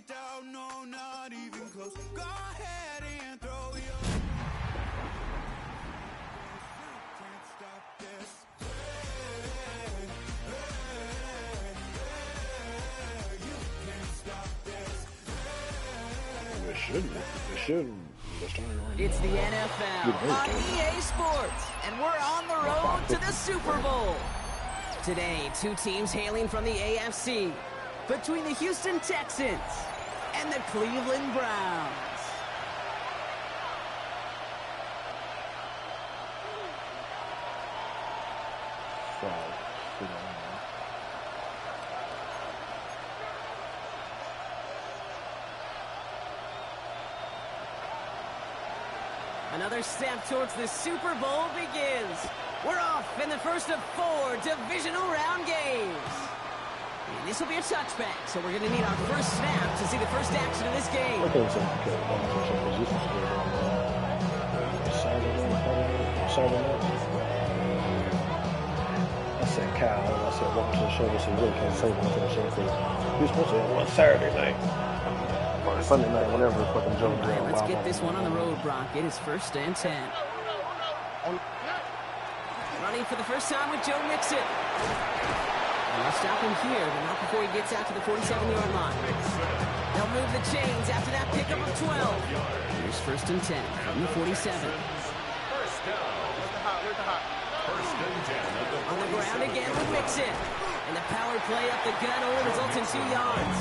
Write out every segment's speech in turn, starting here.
me down, no, not even close. Go ahead and throw your can't stop this. You can't stop this. It shouldn't. It shouldn't. It's the NFL on EA Sports, and we're on the road to the Super Bowl. Today, two teams hailing from the AFC, between the Houston Texans and the Cleveland Browns. Another step towards the Super Bowl begins. We're off in the first of 4 divisional round games. And this will be a touchback, so we're going to need our first snap to see the first action of this game. I said Kyle, I said welcome to the show. They said you really can't say welcome to the show because you're supposed to have one Saturday night. Or Sunday night, whatever the fucking Joe doing. Right, let's get this one on the road, Brock. It is 1st and 10. Running for the first time with Joe Mixon. And they'll stop him here, but not before he gets out to the 47-yard line. They'll move the chains after that pickup of 12. Here's 1st and 10 from the 47. On the ground again with Mixon. And the power play up the gut only results in 2 yards.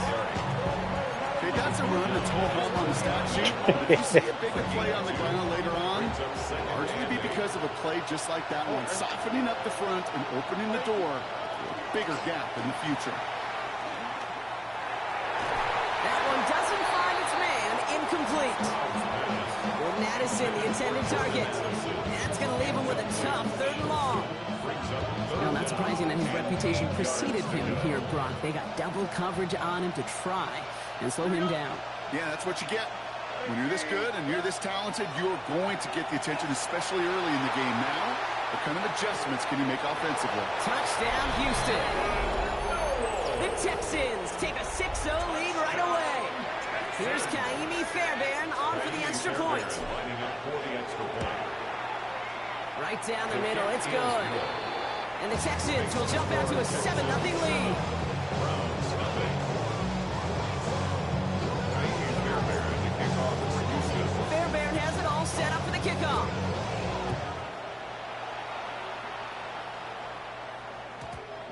Okay, that's a run that's home on the stat sheet. But if you see a bigger play on the ground later on, it'll largely be because of a play just like that one, softening up the front and opening the door to a bigger gap in the future. That one doesn't find its man. Incomplete. Jordan Addison, the intended target. That's going to leave him with a tough 3rd and long. Well, not surprising that his reputation preceded him here, Brock. They got double coverage on him to try and slow him down. Yeah, that's what you get. When you're this good and you're this talented, you're going to get the attention, especially early in the game. Now, what kind of adjustments can you make offensively? Touchdown, Houston. The Texans take a 6-0 lead right away. Here's Kaimi Fairbairn on for the extra point. Right down the middle, it's good. And the Texans will jump out to a 7-0 lead. Fairbairn has it all set up for the kickoff.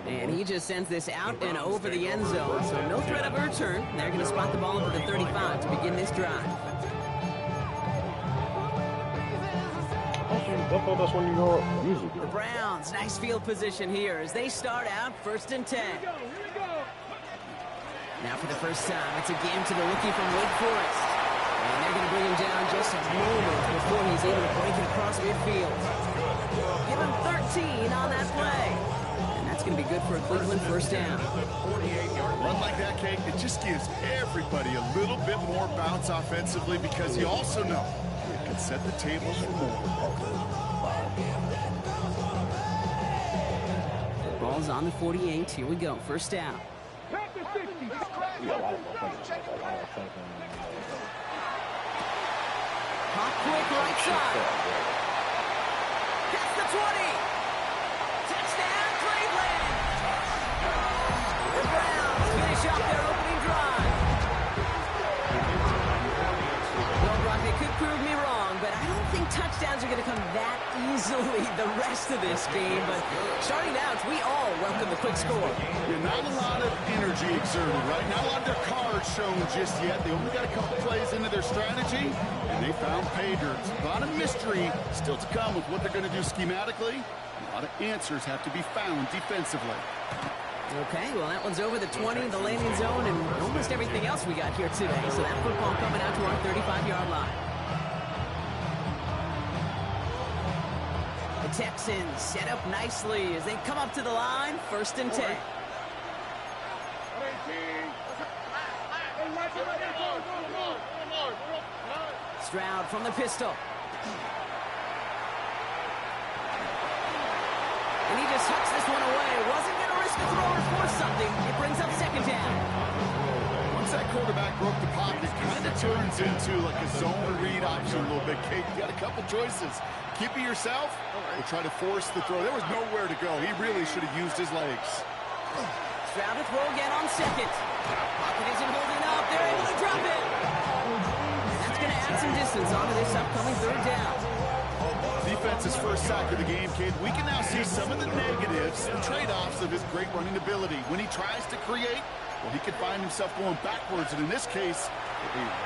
And he just sends this out and over the end zone. So no threat of a return. They're going to spot the ball over the 35 to begin this drive. That's when you usually do. The Browns, nice field position here as they start out 1st and 10. Now for the first time, it's a game to the rookie from Wake Forest. And they're going to bring him down just a moment before he's able to break it across midfield. Give him 13 on that play. And that's going to be good for a Cleveland first down. Run like that, Kate, it just gives everybody a little bit more bounce offensively because you also know it can set the table for more. Ball's on the 48. Here we go. First down. Hot quick right side. That's the 20. Touchdown, Cleveland. The Browns finish up their opening drive. Well, Brock, they could prove me wrong, but I don't think touchdowns are going to come that easily the rest of this game. But starting out, we all welcome the quick score. Yeah, not a lot of energy exerted, right? Not a lot of their cards shown just yet. They only got a couple plays into their strategy, and they found pay dirt. A lot of mystery still to come with what they're going to do schematically. A lot of answers have to be found defensively. Okay, well, that one's over the 20, the landing zone, and almost everything else we got here today. So that football coming out to our 35-yard line. The Texans set up nicely as they come up to the line, 1st and 10. Stroud from the pistol. And he just hucks this one away. Wasn't going to risk a throw or force something. It brings up 2nd down. Once once that quarterback broke the pocket, it kind of turns into like a zone read option a little bit. Kate, you got a couple choices. Keep it yourself or try to force the throw. There was nowhere to go. He really should have used his legs. Stroud to throw again on second. Pocket isn't holding up. They're able to drop it. That's going to add some distance onto this upcoming third down. Defense's first sack of the game, kid. We can now see some of the negatives and trade-offs of his great running ability. When he tries to create, well, he could find himself going backwards, and in this case, a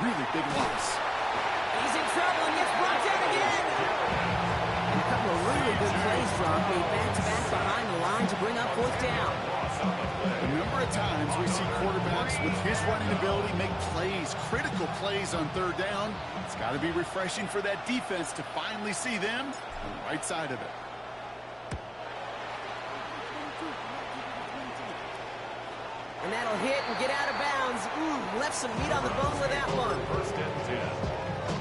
really big loss. He's in trouble and gets brought down again. And a couple of really good plays from me back-to-back behind the line to bring up fourth down. A number of times we see quarterbacks with his running ability make plays, critical plays on third down. It's got to be refreshing for that defense to finally see them on the right side of it. And that'll hit and get out of bounds. Ooh, left some meat on the bone with that one. First and 10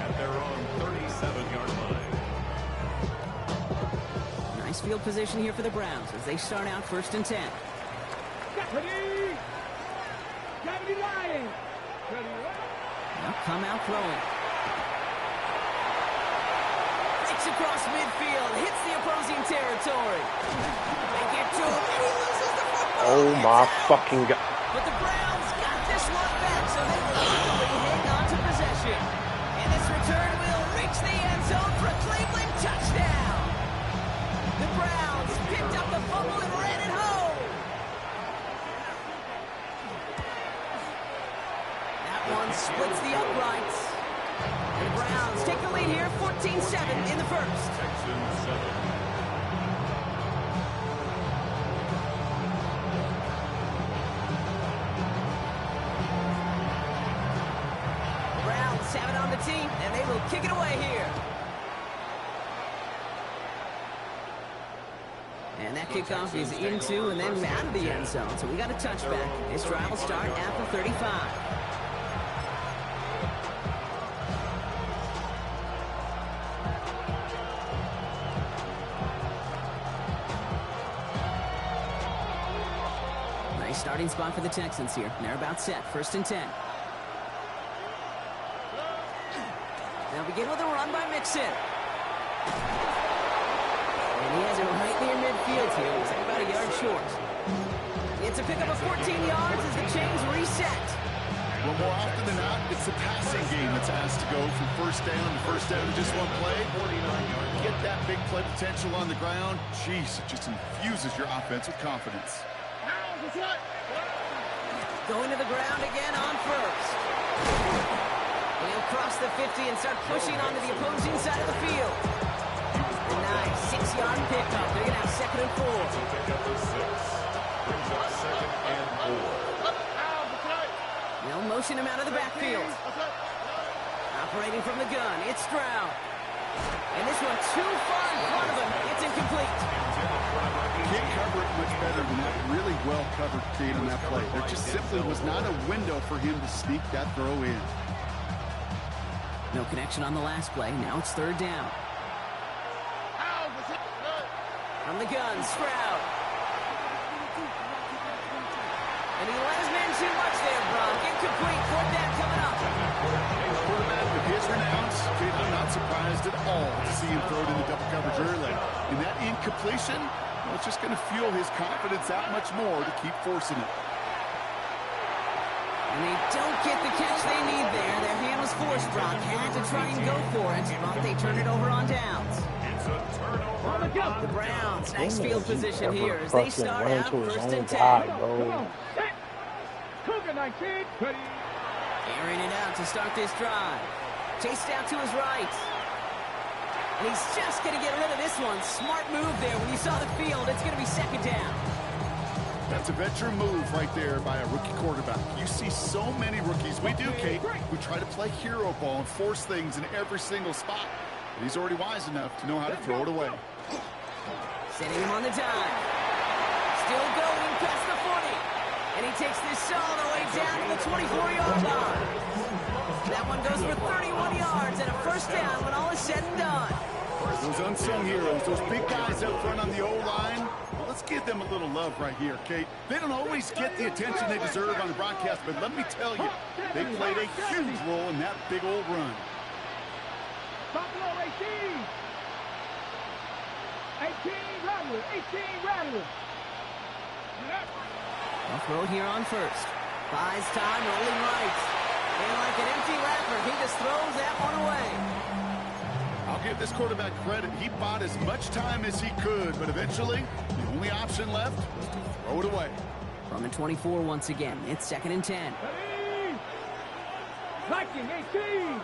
at their own 37-yard line. Nice field position here for the Browns as they start out first and 10. Now come out throwing. Breaks across midfield, hits the opposing territory. They get to him, and he loses the football. Oh my fucking God. But the Browns got this one back, so they reluctantly hang on to possession. And this return will reach the end zone for a Cleveland touchdown. The Browns picked up the fumble and ran it home. That one splits the uprights. And the Browns take the lead here, 14-7 in the first. Texans 7. Have it on the team, and they will kick it away here. And that kickoff is into and then out of the end zone. So we got a touchback. This drive will start at the 35. Nice starting spot for the Texans here. And they're about set. First and 10. They'll begin with a run by Mixon. And he has it right near midfield here. Looks like about a yard short. It's a pickup of 14 yards as the chains reset. Well, more often than not, it's the passing game that's asked to go from first down to just one play. Get that big play potential on the ground. Jeez, it just infuses your offense with confidence. Going to the ground again on first. He'll cross the 50 and start pushing onto the opposing side of the field. A nice 6-yard pickup. They're going to have second and 4. Pick up the 6. Brings up second and 4. They'll motion him out of the backfield. Operating from the gun, it's Stroud. And this one too far in front of him. It's incomplete. Can't cover it much better than that. Really well covered, Kate, on that play. There just simply was not a window for him to sneak that throw in. No connection on the last play. Now it's third down. From the gun, Stroud. And he let his man too much there, Brock. Incomplete. Fourth down coming up. Quarterback with his renounce, Kate, I'm not surprised at all to see him throw it into double coverage early. And that incompletion, well, it's just going to fuel his confidence that much more to keep forcing it. And they don't get the catch they need there. Their hand was forced, Brock. Had to try and go for it, but they turn it over on downs. It's a turnover. The Browns, nice field position here as they start out first and 10. Airing it out to start this drive. Chased out to his right. And he's just going to get rid of this one. Smart move there. When you saw the field, it's going to be second down. That's a veteran move right there by a rookie quarterback. You see so many rookies, we do, Kate, who try to play hero ball and force things in every single spot. But he's already wise enough to know how to throw it away. Setting him on the dime. Still going past the 40. And he takes this all the way down to the 24-yard line. That one goes for 31 yards and a first down when all is said and done. Those unsung heroes, those big guys up front on the O-line, well, let's give them a little love right here, Kate. They don't always get the attention they deserve on the broadcast, but let me tell you, they played a huge role in that big old run. Buffalo 18. 18 Rattler. 18 Rattler. They'll throw here on first. Buys time, rolling right. And like an empty wrapper, he just throws that one away. I'll give this quarterback credit. He bought as much time as he could, but eventually, the only option left was to throw it away. From the 24 once again, it's 2nd and 10. Viking 18.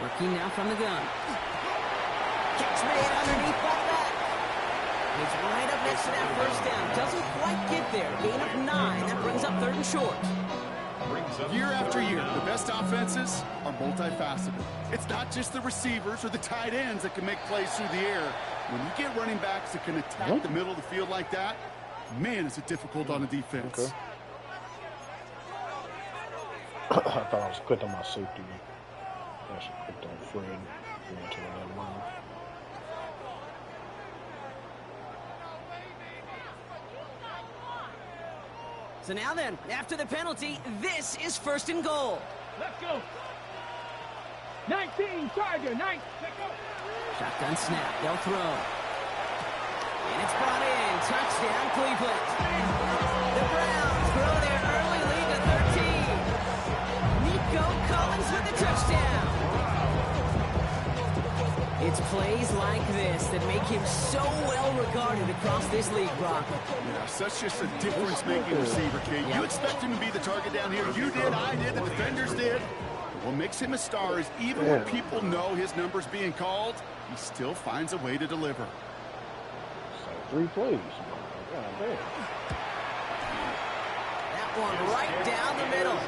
Working now from the gun. Catch made underneath by back. He's right up next to that first down. Doesn't quite get there. Gain of 9. That brings up 3rd and short. Year after year, the best offenses are multifaceted. It's not just the receivers or the tight ends that can make plays through the air. When you get running backs that can attack the middle of the field like that, man, is it difficult on a defense. Okay. I thought I was quick on my safety. I should click on Fred. Into another one. So now then, after the penalty, this is 1st and goal. Let's go. 19 Charger. 9. Let's go. Shotgun snap. They'll throw. And it's brought in. Touchdown, Cleveland. The Browns grow their early lead to 13. Nico Collins with the touchdown. It's plays like this that make him so well regarded across this league, Brock. Yeah, such just a difference-making receiver, Kate. You expect him to be the target down here. You did, I did, the defenders did. But what makes him a star is even when people know his number's being called, he still finds a way to deliver. So 3 plays. That one right down the middle.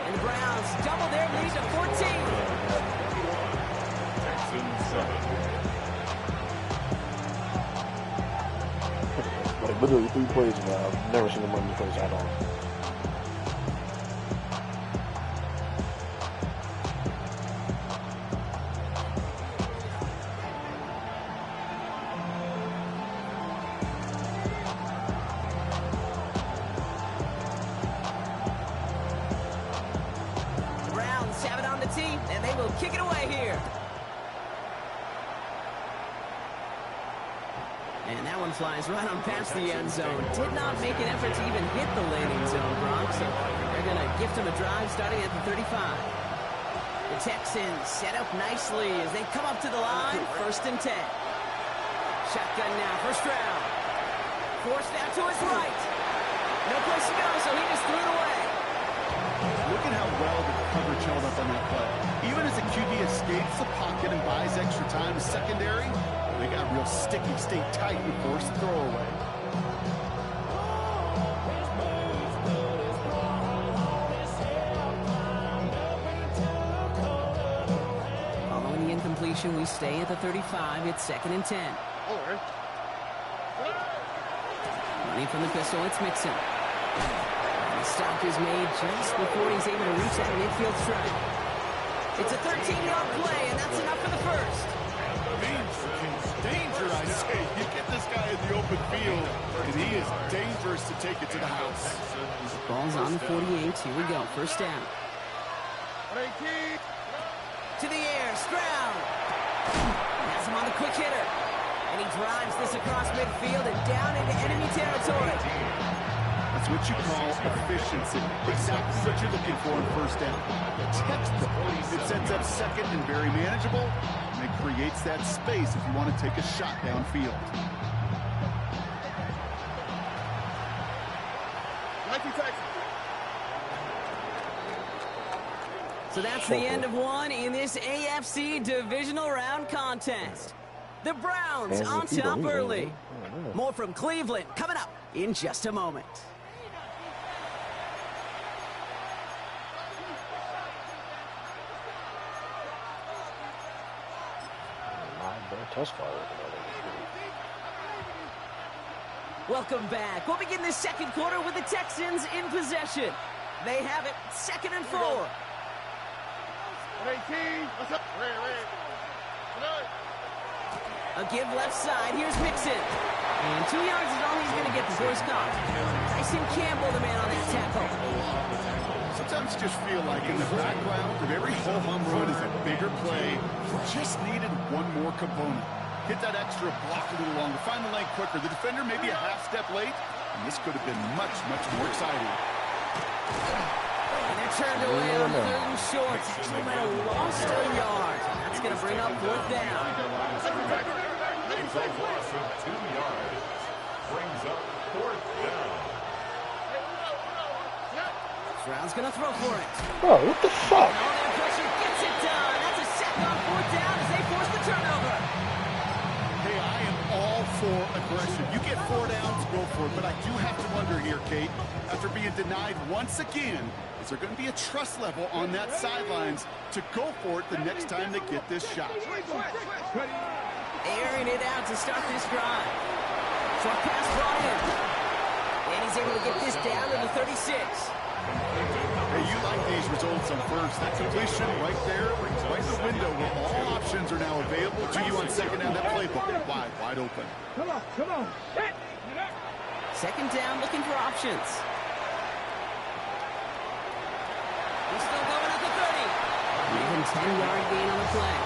And the Browns double their lead to 14. Like literally 3 plays now. I've never seen the money plays at all. The Browns have it on the tee, and they will kick it away here. And that one flies right on past the end zone. Did not make an effort to even hit the landing zone, Brock. So they're going to gift him a drive starting at the 35. The Texans set up nicely as they come up to the line. 1st and 10. Shotgun now, 1st round. Forced out to his right. No place to go, so he just threw it away. Look at how well the coverage held up on that play. Even as the QB escapes the pocket and buys extra time to secondary, they got real sticky, stay tight, and force the throwaway. Following the incompletion, we stay at the 35. It's 2nd and 10. Running from the pistol, it's Mixon. And the stop is made just before he's able to reach that midfield strike. It's a 13-yard play, and that's enough for the first. Danger, I say. You get this guy in the open field, and he is dangerous to take it to the house. Ball's on the 48. Here we go. 1st down. To the air. Stroud. Has him on the quick hitter. And he drives this across midfield and down into enemy territory. That's what you call efficiency. Exactly what you're looking for in 1st down. Textbook. It sets up 2nd and very manageable, and it creates that space if you want to take a shot downfield. So that's the end of one in this AFC Divisional Round contest. The Browns on top early. More from Cleveland coming up in just a moment. Welcome back. We'll begin the 2nd quarter with the Texans in possession. They have it 2nd and 4. A give left side. Here's Mixon. And 2 yards is all he's going to get before he's caught. Tyson Campbell, the man on that tackle. Sometimes you just feel like in the background of every ho-hum run is a bigger play. Just needed one more component. Hit that extra block a little longer. Find the lane quicker. The defender may be a half step late, and this could have been much, much more exciting. And they're turned away on 3rd and short. Actually might have lost a yard. That's going to bring up 4th down. Brings a loss of 2 yards. Brings up 4th down. Brown's going to throw for it. Bro, what the fuck? All that pressure gets it done. That's a sack on 4th down as they force the turnover. Hey, I am all for aggression. You get 4 downs, go for it. But I do have to wonder here, Kate, after being denied once again, is there going to be a trust level on that sidelines to go for it the next time they get this shot? Airing it out to start this drive. Short pass brought in. And he's able to get this down to the 36. Hey, you like these results on first. That completion right there, right in the window where all options are now available to you on second down. That playbook wide open. Come on. Hit. 2nd down, looking for options. He's still going at the 30. Even 10-yard gain on the play.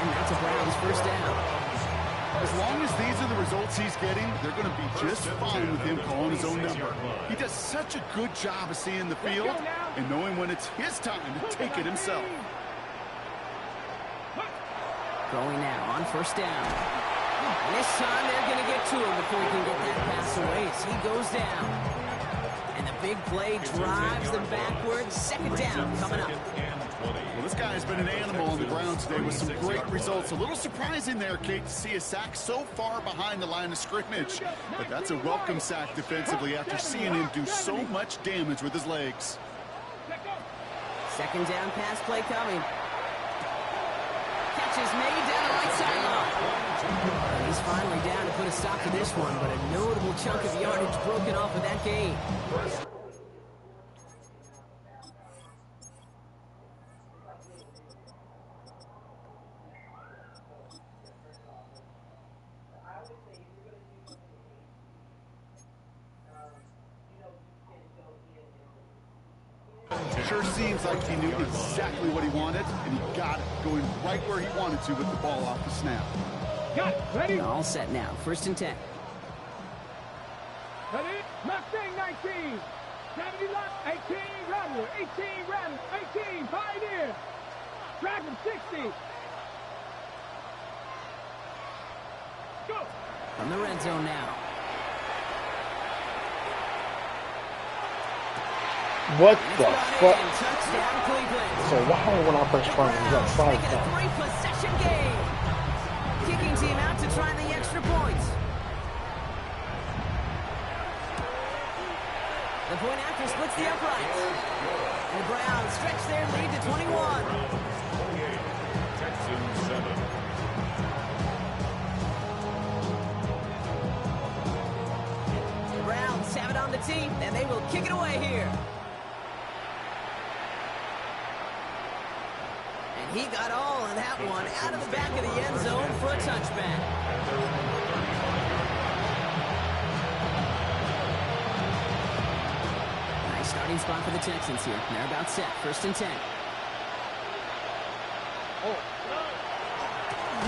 And that's a Browns 1st down. As long as these are the results he's getting, they're going to be just fine with him calling his own number. He does such a good job of seeing the field and knowing when it's his time to take it himself. Going now on 1st down. And this time they're going to get to him before he can get that pass away as he goes down. And the big play drives them backwards. 2nd down coming up. Well, this guy has been an animal on the ground today with some great results. A little surprising there, Kate, to see a sack so far behind the line of scrimmage. But that's a welcome sack defensively after seeing him do so much damage with his legs. 2nd down pass play coming. Catch is made down the right sideline. And he's finally down to put a stop to this one, but a notable chunk of yardage broken off of that game. Sure seems like he knew exactly what he wanted, and he got it, going right where he wanted to with the ball off the snap. Got it. Ready? All set now. 1st and 10. Ready? Mustang 19. 70 lock. 18 Rattler. 18 Rattler. 18 Pioneer. Dragon 60. Go. From the red zone now. What the fuck? Touchdown Cleveland. So why when I press triangle, you got 5 Making a times? 3-possession game. Kicking team out to try the extra points. The point after splits the uprights. And the Browns stretch their lead to 21. Texans 7. The Browns have it on the team, and they will kick it away here. And he got all of that one out of the back of the end zone for a touchback. Nice starting spot for the Texans here. They're about set. 1st and 10.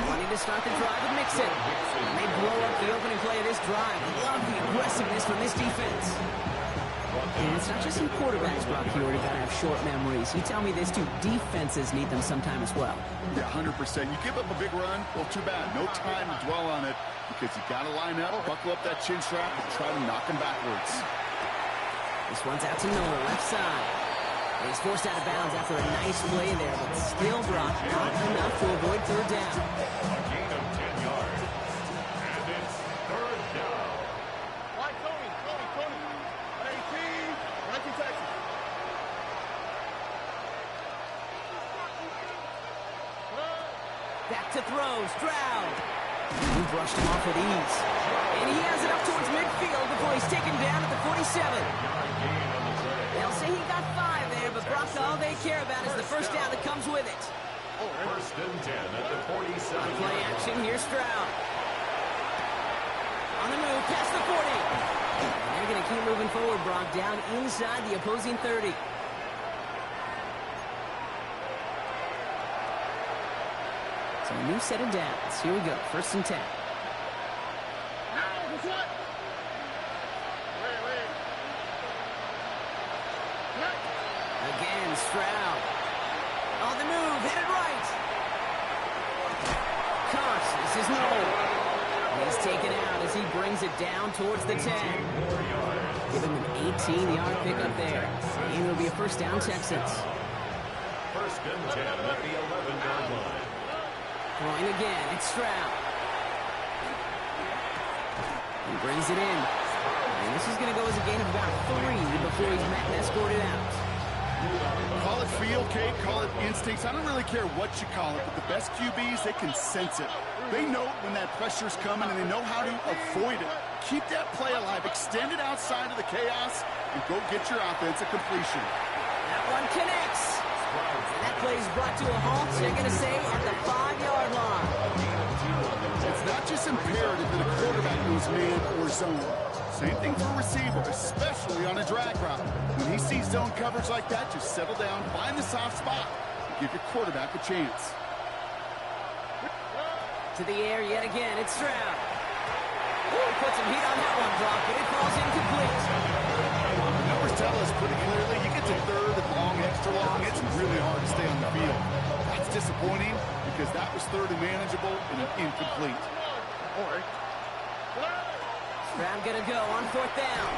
Wanting to start the drive with Mixon. And they blow up the opening play of this drive. Love the aggressiveness from this defense. And it's not just some quarterbacks, Brock, here who gotta have short memories. You tell me this too. Defenses need them sometime as well. Yeah, 100%. You give up a big run, well, too bad. No time to dwell on it because you got to line up, buckle up that chin strap, and try to knock him backwards. This one's out to Miller, left side. He's forced out of bounds after a nice play there, but still, Brock, not enough to avoid 3rd down. A gain of 10 yards. And it's 3rd down. Tony. 18 Texas. Back to throw, Stroud. He brushed him off with ease. And he has it up towards midfield before he's taken down at the 47. They'll say he got 5 there, but Brock, all they care about is the 1st down that comes with it. First and 10 at the 47. Play action, here's Stroud. On the move, past the 40. They're going to keep moving forward, Brock, down inside the opposing 30. So a new set of downs. Here we go, first and 10. Again, Stroud. On the move, hit it right. Caught, this is Noel. He's taken out as he brings it down towards the 10. Give him an 18-yard pickup there. And it'll be a first down, Texans. First and 10 at the 11-yard line. Throwing again, it's Stroud. He brings it in. And this is going to go as a gain of about 3 before he's met and escorted out. Call it feel, Kate, call it instincts. I don't really care what you call it, but the best QBs, they can sense it. They know when that pressure's coming, and they know how to avoid it. Keep that play alive, extend it outside of the chaos, and go get your offensive completion. That one connects. And that play is brought to a halt, they're going to say, at the 5-yard line. It's not just imperative that a quarterback knows man or zone. Same thing for a receiver, especially on a drag route. When he sees zone coverage like that, just settle down, find the soft spot, and give your quarterback a chance. To the air yet again, it's Stroud. Ooh, put some heat on that one, Brock, but it falls incomplete. The numbers tell us pretty clearly, you get to third and long, extra long, it's really hard to stay on the field. That's disappointing because that was third and manageable and an incomplete. Stroud gonna go on fourth down.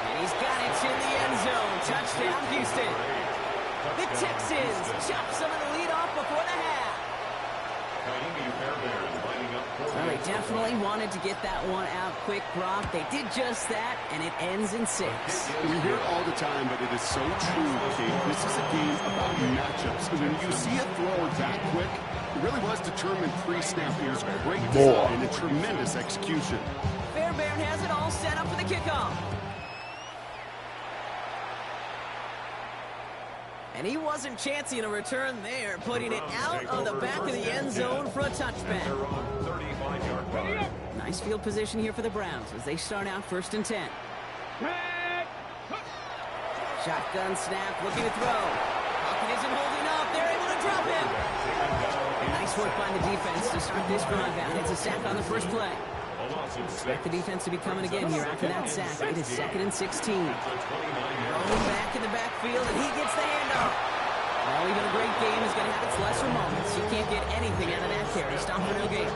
And he's got it in the end zone. Touchdown, Houston. The Texans chop some of the lead off before the half. Well, they definitely wanted to get that one out quick, Brock. They did just that, and it ends in 6. We hear it all the time, but it is so true, Kate. This is a game about matchups. And when you see a thrower that quick, it really was determined pre-snap. It was great design and tremendous execution. Fairbairn has it all set up for the kickoff. And he wasn't chancing a return there, putting it out of the back of the end zone for a touchback. Nice field position here for the Browns as they start out first and 10. Shotgun snap, looking to throw. Hawkins isn't holding up. They're able to drop him. Nice work by the defense to start this drive out. It's a sack on the first play. Expect the defense to be coming again here after that sack. It is 2nd and 16. Rolling back in the backfield, and he gets the handoff. Well, even a great game is going to have its lesser moments. You can't get anything out of that carry. Stop for no gain.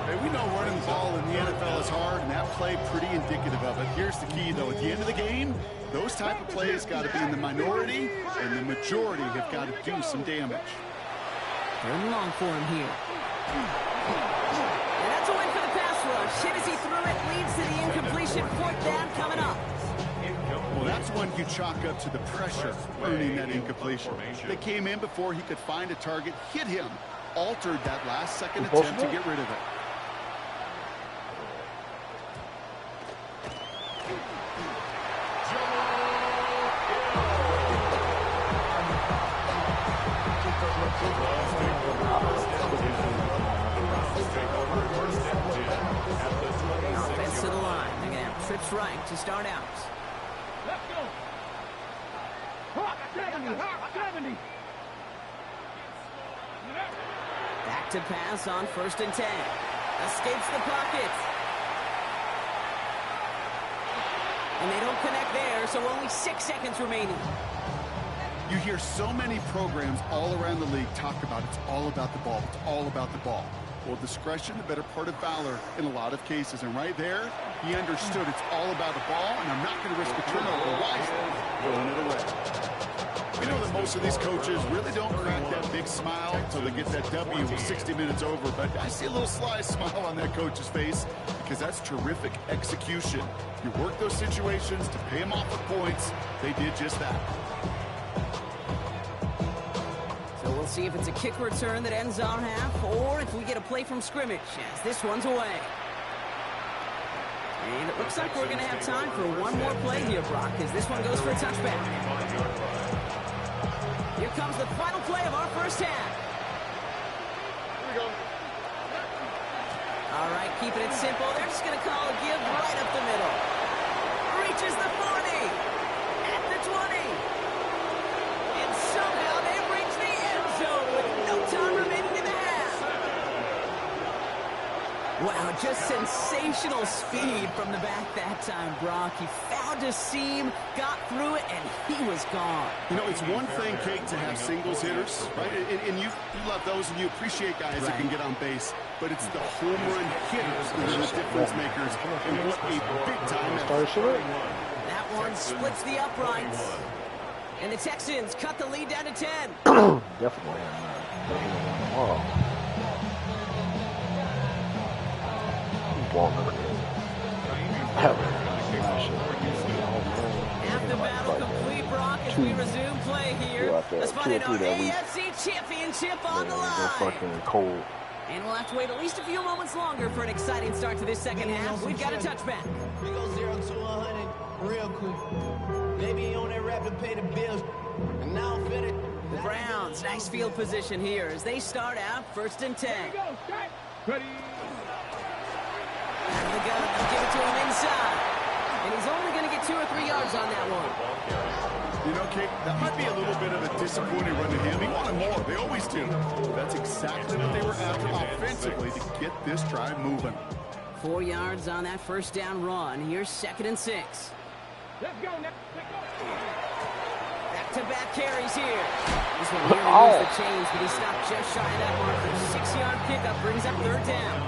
Hey, we know running the ball in the NFL is hard, and that play pretty indicative of it. Here's the key, though. At the end of the game, those type of plays got to be in the minority, and the majority have got to do some damage. Third and long for him here. And that's a win for the pass rush. Hit as he threw it, leads to the incompletion. Fourth down coming up. Well, that's one you chalk up to the pressure earning that incompletion. They came in before he could find a target, hit him, altered that last-second attempt to get rid of it. Offense to the line. They're going to have trips right to start out. Let's go. Hawk 70. Hawk 70. Back to pass on first and 10. Escapes the pocket. And they don't connect there, so only 6 seconds remaining. You hear so many programs all around the league talk about it's all about the ball. It's all about the ball. Well, discretion, the better part of valor in a lot of cases. And right there, he understood it's all about the ball, and I'm not going to risk a turnover. Why? Throwing it away. We know that most of these coaches really don't crack that big smile until they get that W with 60 minutes over. But I see a little sly smile on that coach's face because that's terrific execution. You work those situations to pay them off with points. They did just that. So we'll see if it's a kick return that ends on half, or if we get a play from scrimmage, as this one's away. And it looks like we're going to have time for one more play here, Brock, as this one goes for a touchback. Here comes the final play of our first half. Here we go. All right, keeping it simple. They're just going to call a give right up the middle. Reaches the 40. At the 20. And somehow they've reached the end zone with no time remaining in the half. Wow, just sensational speed from the back that time, Brock. He found a seam, got through it, and he was gone. You know, it's one thing, Kate, to have singles hitters, right? And you love those, and you appreciate guys that can get on base. But it's the home run hitters that are the difference makers. And what a big-time effort. That one splits the uprights. And the Texans cut the lead down to 10. Definitely. Wow. After battle complete, Brock, as we resume play here. Let's find out our AFC Championship on the line. Fucking cold. And we'll have to wait at least a few moments longer for an exciting start to this second half. We've got a touchback. We go 0 to 100 real quick. Maybe on that rap to pay the bills. And now I'm fitted. The Browns, nice field position here as they start out 1st and 10. Here we go, strike. Ready. Out of the gun, they'll give it to him inside. And he's only going to get 2 or 3 yards on that one. You know, Kate, that might be a little bit of a disappointing run to him. He wanted more. They always do. That's exactly what they were after offensively to get this drive moving. 4 yards on that first down run. Here's 2nd and 6. Let's go now. Back-to-back carries here. This one nearly moves the chains, but he stopped just shy of that marker. 6-yard pickup brings up 3rd down.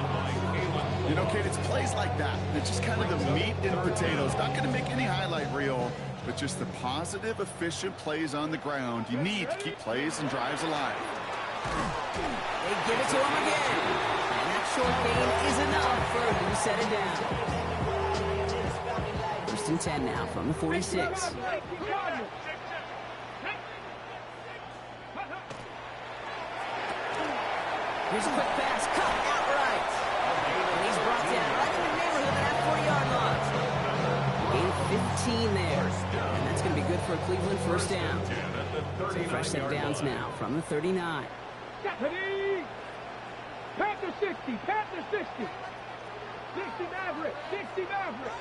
You know, Kate, it's plays like that. It's just kind of the meat and potatoes. Not going to make any highlight reel, but just the positive, efficient plays on the ground. You need to keep plays and drives alive. They give it to him again. And that short gain is enough for him to set it down. 1st and 10 now from the 46. Here's a quick pass, cut outright. And he's brought down right in the neighborhood of that 40-yard line. Gain 15 there. And that's going to be good for a Cleveland 1st down. So fresh set of downs now from the 39. Ready. Panther 60, Panther 60. 60 Maverick, 60 Maverick.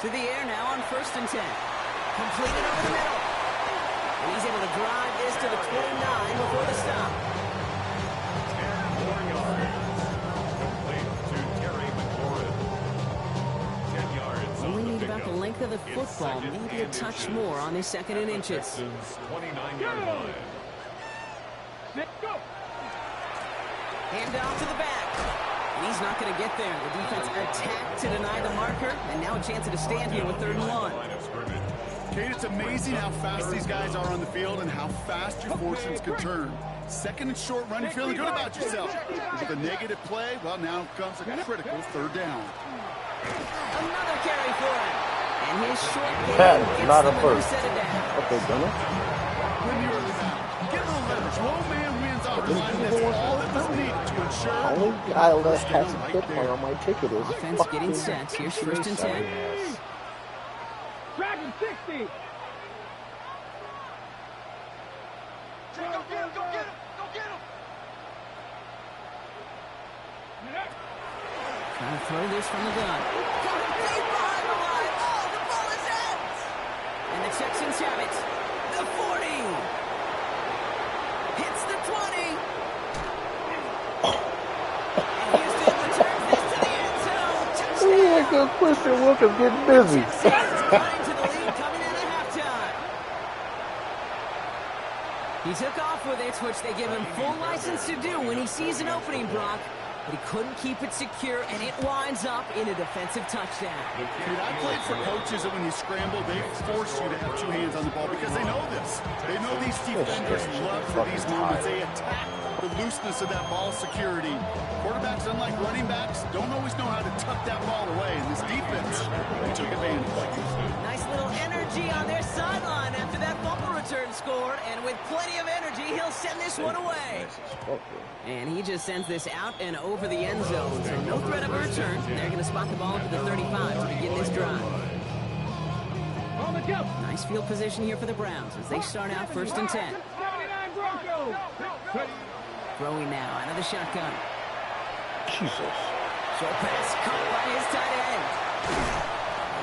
To the air now on 1st and 10. Completed over the middle. And he's able to drive this to the 29 before the stop. 10 more yards. Complete to Terry McLaurin. 10 yards. Only need about the length of the football, maybe a touch more on this 2nd and inches. 29-yard line. Let's go. Hand off to the back. And he's not going to get there. The defense attacked to deny the marker, and now a chance at a stand here with 3rd and 1. Kate, it's amazing how fast these guys are on the field and how fast your fortunes can turn. 2nd and short run, you're feeling good about yourself. With a negative play, well, now comes a critical 3rd down. Another carry for him. And his short game gets not a them first. to set it down. Okay, Gunner. When you're in the back, get a little leverage. Low man wins off the line. That's all that was needed to ensure. Only guy that has a hit point on my ticket is Offense getting set. Here's 1st and 10. Dragon 60. Go get him, go get him, go get him. Trying to throw this from the gun. Coming deep behind the line. Oh, the ball is out. And the Texans have it. The 40. Hits the 20. And Houston returns this to the end zone. Touchdown. Yeah, good Christian Wilkins getting busy. Texans running to the lead coming in at halftime. He took off with it, which they give him full license to do when he sees an opening, Brock. But he couldn't keep it secure, and it winds up in a defensive touchdown. Dude, I played for coaches that when you scramble, they force you to have 2 hands on the ball because they know this. They know these defenders love for these moments. They attack the looseness of that ball security. Quarterbacks, unlike running backs, don't always know how to tuck that ball away. And this defense, they took advantage. Nice little energy on their sideline after that fumble return score, and with plenty of energy, he'll send this one away. And he just sends this out and over the end zone, so no threat of a return. They're going to spot the ball up at the 35 to begin this drive. On the go. Nice field position here for the Browns as they start out 1st and 10. 79 Broncos. Throwing now out of the shotgun. Jesus. Short pass caught by his tight end.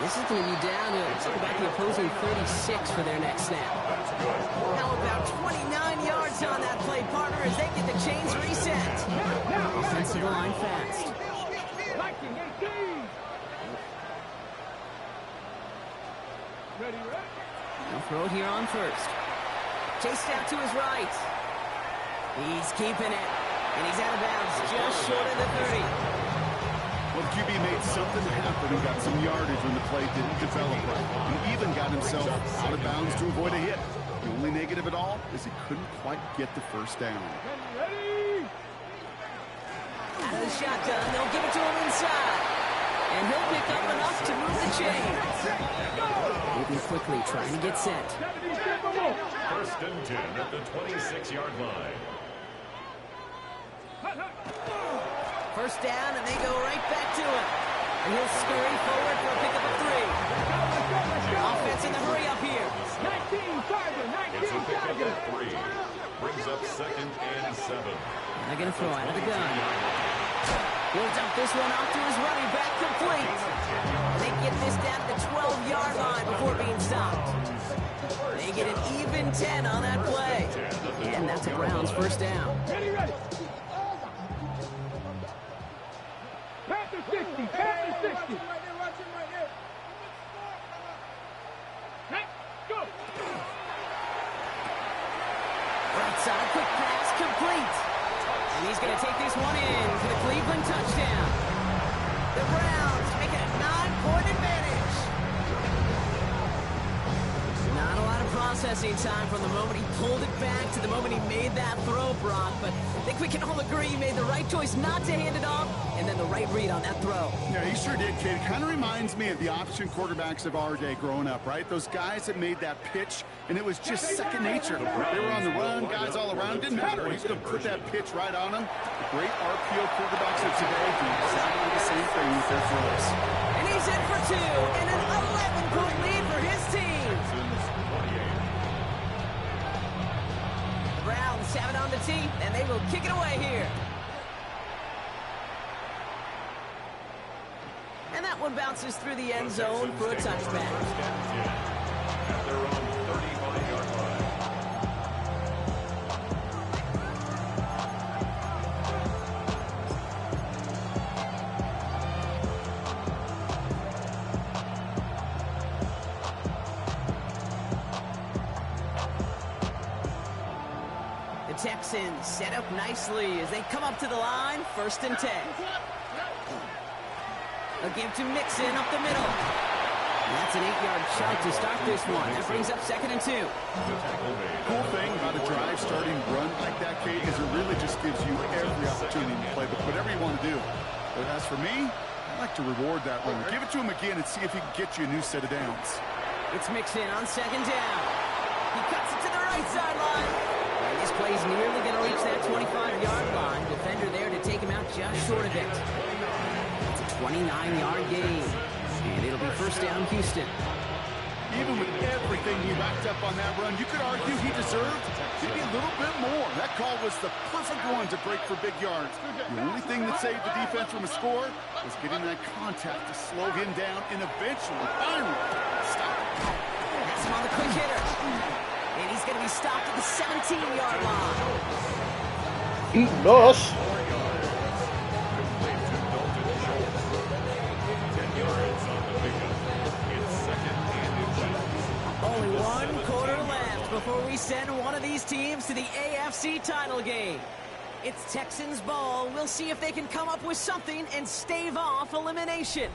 This is going to be down to about the opposing 36 for their next snap. Now about 29 yards on that play, partner, as they get the chains reset. Offensive line fast. Liking 18. Ready, ready. He'll throw it here on 1st. Chased out to his right. He's keeping it. And he's out of bounds just short of the 30. Well, the QB made something happen and got some yardage when the play didn't develop right. He even got himself out of bounds to avoid a hit. The only negative at all is he couldn't quite get the first down. Ready. Out of the shotgun, they'll give it to him inside. And he'll pick up enough to move the chains. Moving quickly, trying to get set. 1st and 10 at the 26-yard line. 1st down, and they go right back to him. And he'll scurry forward for a pickup of 3. Offense in the hurry up here. 19 Tiger, 19 It's a pickup Tiger. of 3. Brings up 2nd and 7. And they're going to throw out of the gun. He'll dump this one off to his running back, complete. They get this down to the 12-yard line before being stopped. They get an even 10 on that play. And that's a Browns 1st down. Ready, ready. Panther 60, Panther 60. Hey, go. Right side, quick pass, complete. And he's going to take this one in for the Cleveland touchdown. The Browns make it a 9-point advantage. Not a lot of processing time from the moment he pulled it back to the moment he made that throw, Brock. But I think we can all agree he made the right choice not to hand it off, and then the right read on that throw. Yeah, he sure did, kid. Kind of reminds me of the option quarterbacks of our day growing up, right? Those guys that made that pitch, and it was just second nature. They were on the run, guys all around. Didn't matter. He's going to put that pitch right on them. The great RPO quarterbacks of today do exactly the same thing with their throws. And he's in for 2, and an 11-point lead for his team. The Browns have it on the tee, and they will kick it away here. And that one bounces through the end zone for a touchback. At their own 35-yard line. The Texans set up nicely as they come up to the line, 1st and 10. A give to Mixon up the middle. And that's an 8-yard shot to start this one. That brings up 2nd and 2. Cool thing about a drive starting run like that, Kate, is it really just gives you every opportunity to play whatever you want to do. But as for me, I like to reward that run. Give it to him again and see if he can get you a new set of downs. It's Mixon on 2nd down. He cuts it to the right sideline. And this play's nearly going to reach that 25-yard line. Defender there to take him out just short of it. 29-yard gain. And it'll be 1st down, Houston. Even with everything he racked up on that run, you could argue he deserved maybe a little bit more. That call was the perfect one to break for big yards. The only thing that saved the defense from a score was getting that contact to slow him down and eventually, finally, stop him. That's him on the quick hitter. And he's going to be stopped at the 17-yard line. Eating us. Only 1 quarter left before we send one of these teams to the AFC title game. It's Texans ball. We'll see if they can come up with something and stave off elimination.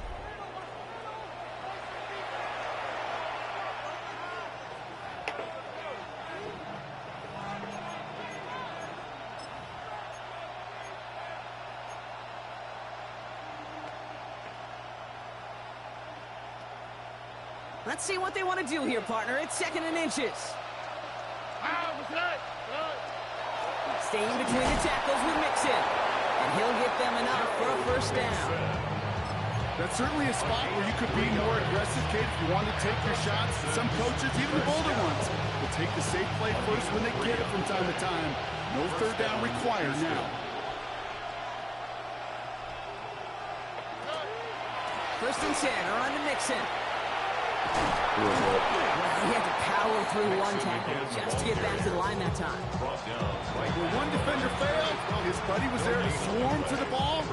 Let's see what they want to do here, partner. It's 2nd and inches. Staying between the tackles with Mixon. And he'll get them enough for a 1st down. That's certainly a spot where you could be more aggressive, Kate, if you want to take your shots. Some coaches, even the bolder ones, will take the safe play first when they get it from time to time. No third down required now. First and 10, around to Mixon. He had to power through one tackle just to get back to the line that time. When one defender failed, his buddy was there to swarm to the ball,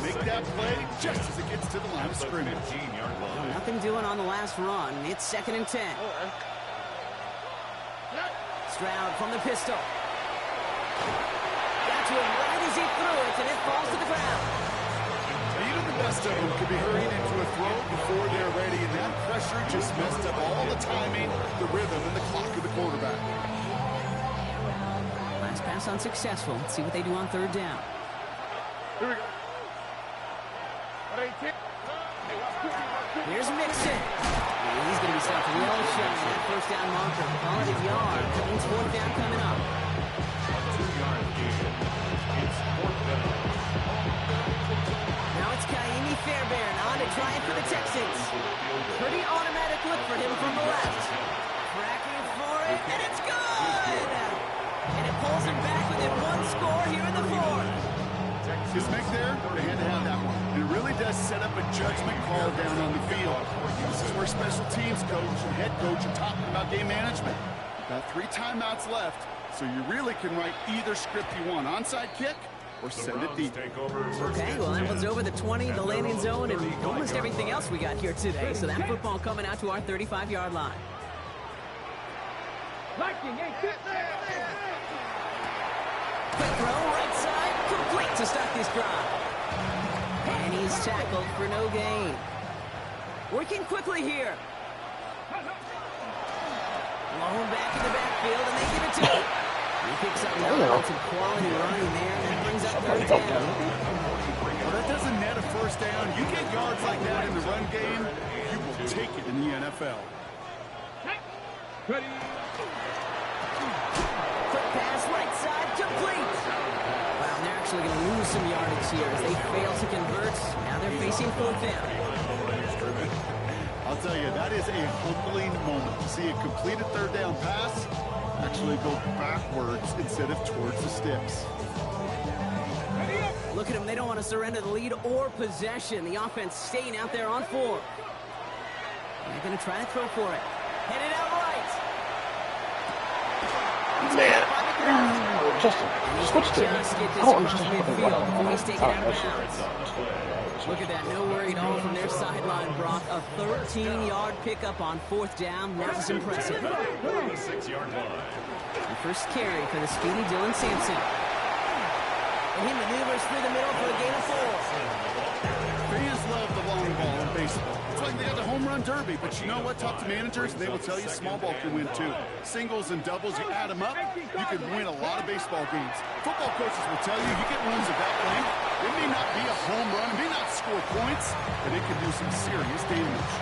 make that play just as it gets to the line of scrimmage. Well, nothing doing on the last run. It's 2nd and 10. Stroud from the pistol. Got to him right as he threw it, and it falls to the ground. Even the best of them could be hurried into a throw before they're ready, and that pressure just messed up all the timing, the rhythm, and the clock of the quarterback. Last pass unsuccessful. Let's see what they do on 3rd down. Here we go. Here's Mixon. He's going to be stopped well shy of that first down marker. Call it a yard. That means 4th down coming up. 2-yard gain. It's 4th down. Now it's Kaimi Fairbairn on to try it for the Texans. Pretty automatic look for him from the left. Cracking for it, and it's good! And it pulls him back within 1 score here in the 4th. His make there, they had to have that one. It really does set up a judgment call down on the field. This is where special teams coach and head coach are talking about game management. Got 3 timeouts left, so you really can write either script you want. Onside kick or send it deep. Okay, well, that one's over the 20, the landing zone, and almost everything else we got here today. So that football coming out to our 35-yard line. Quick throw, right side, complete to start this drive. And he's tackled for no gain. Working quickly here. Blown back in the backfield, and they give it to him. He picks up some quality running there, and that brings up 3rd down. Well, that doesn't net a first down. You get yards like that in the run game, you will take it in the NFL. Ready. Quick pass, right side, complete. Wow, they're actually going to lose some yardage here as they fail to convert. Now they're facing 4th down. I'll tell you, that is a humbling moment to see a completed 3rd down pass actually go backwards instead of towards the sticks. Look at them. They don't want to surrender the lead or possession. The offense staying out there on 4. They're going to try to throw for it. Headed out right. Man. Justin, switch to it. I don't understand what they're before he's taken out of bounds. Look at that. No worry at all from their sideline, Brock. A 13-yard pickup on 4th down. That was impressive. 6-yard line. The first carry for the speedy Dylan Sampson. And he maneuvers through the middle for a gain of 4. Fans love the long ball in baseball. It's like they got the home run derby, but you know what? Talk to managers, and they will tell you small ball can win too. Singles and doubles, you add them up, you can win a lot of baseball games. Football coaches will tell you, you get runs of that length, it may not be a home run, it may not score points, but it can do some serious damage.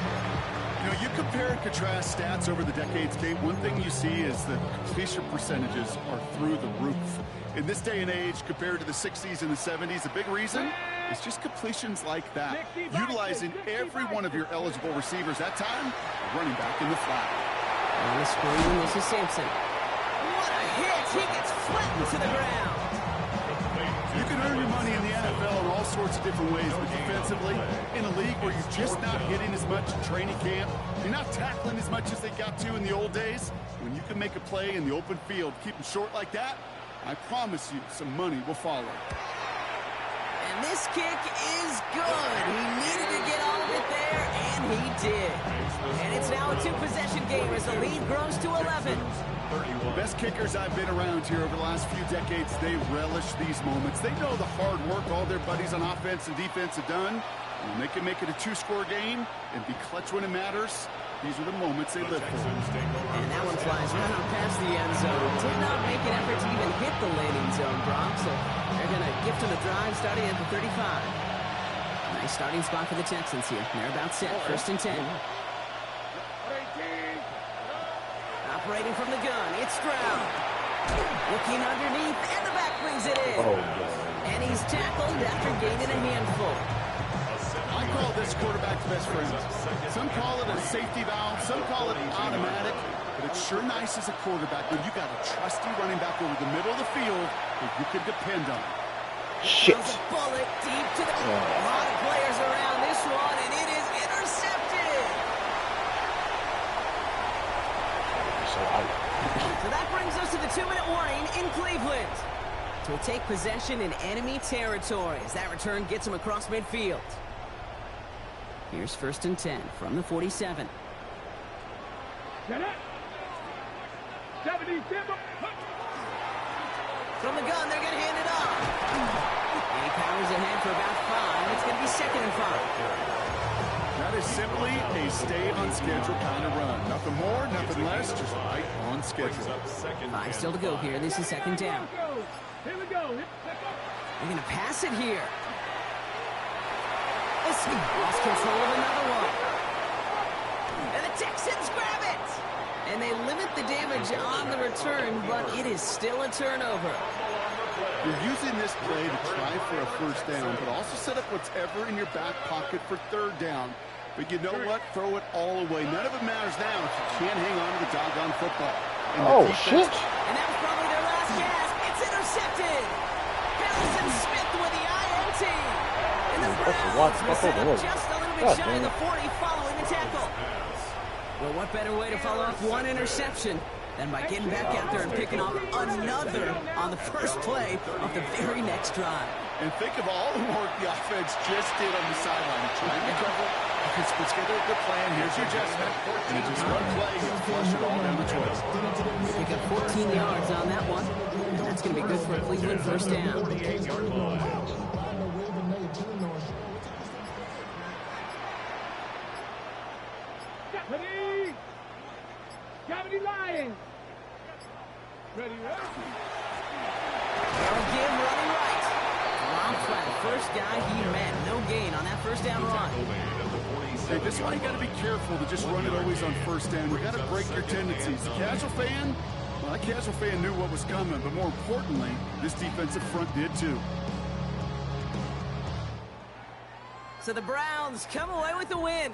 You know, you compare and contrast stats over the decades, Kate. One thing you see is that completion percentages are through the roof. In this day and age, compared to the 60s and the 70s, a big reason is just completions like that. Utilizing every one of your eligible receivers that time, running back in the flat. On the screen, this is Sampson. What a hit! He gets flattened to the ground. You can earn your money in the NFL in all sorts of different ways, but defensively, in a league where you're just not hitting as much in training camp, you're not tackling as much as they got to in the old days, when you can make a play in the open field, keep them short like that, I promise you some money will follow. And this kick is good. He needed to get all of it there, and he did. And it's now a 2-possession game as the lead grows to 11. The best kickers I've been around here over the last few decades, they relish these moments. They know the hard work all their buddies on offense and defense have done. And when they can make it a 2-score game and be clutch when it matters, these are the moments they live for. And that one flies right on past the end zone. Did not make an effort to even hit the landing zone, Brock. So they're going to gift him a drive starting at the 35. Nice starting spot for the Texans here. They're about set. 1st and 10. Operating from the gun, it's Stroud. Looking underneath, and the back brings it in. And he's tackled after gaining a handful. I call this quarterback's best friend. Some call it a safety valve, some call it automatic, but it's sure nice as a quarterback when you got a trusty running back over the middle of the field that you can depend on. Shit. A bullet deep to the... A lot of players around this one, and it is intercepted. So that brings us to the 2-minute warning in Cleveland. So we'll take possession in enemy territory as that return gets him across midfield. Here's 1st and 10 from the 47. Get it. 77. From the gun, they're going to hand it off. And he powers ahead for about 5. It's going to be 2nd and 5. That is simply a stay on schedule kind of run. Nothing more, nothing less, just right on schedule. 5 still to go here. This is 2nd down. Here we go. They're going to pass it here. Lost control of another one. And the Texans grab it. And they limit the damage on the return, but it is still a turnover. You're using this play to try for a 1st down, but also set up what's ever in your back pocket for 3rd down. But you know what? Throw it all away. None of it matters now if you can't hang on to the doggone football. Oh, shit. And that was probably their last gasp. It's intercepted. Harrison Smith with the INT. And the Browns will set up just a little bit shy of the 40 following the tackle. Well, what better way to follow up one interception than by getting back out there and picking off another on the first play of the very next drive. And think of all the work the offense just did on the sideline. Trying to cover, puts together a good plan. Here's your adjustment. And it's just one play. You flush it all down the 12. Pick up 14 yards on that one. And that's going to be good for a Cleveland 1st down. Ready. Gravity Lions. Ready, They'll give running right. Round flat. First guy he met. No gain on that 1st down run. Hey, this is why you got to be careful to just run it always on 1st down. You got to break your tendencies. The casual fan, well, that casual fan knew what was coming, but more importantly, this defensive front did too. So the Browns come away with the win.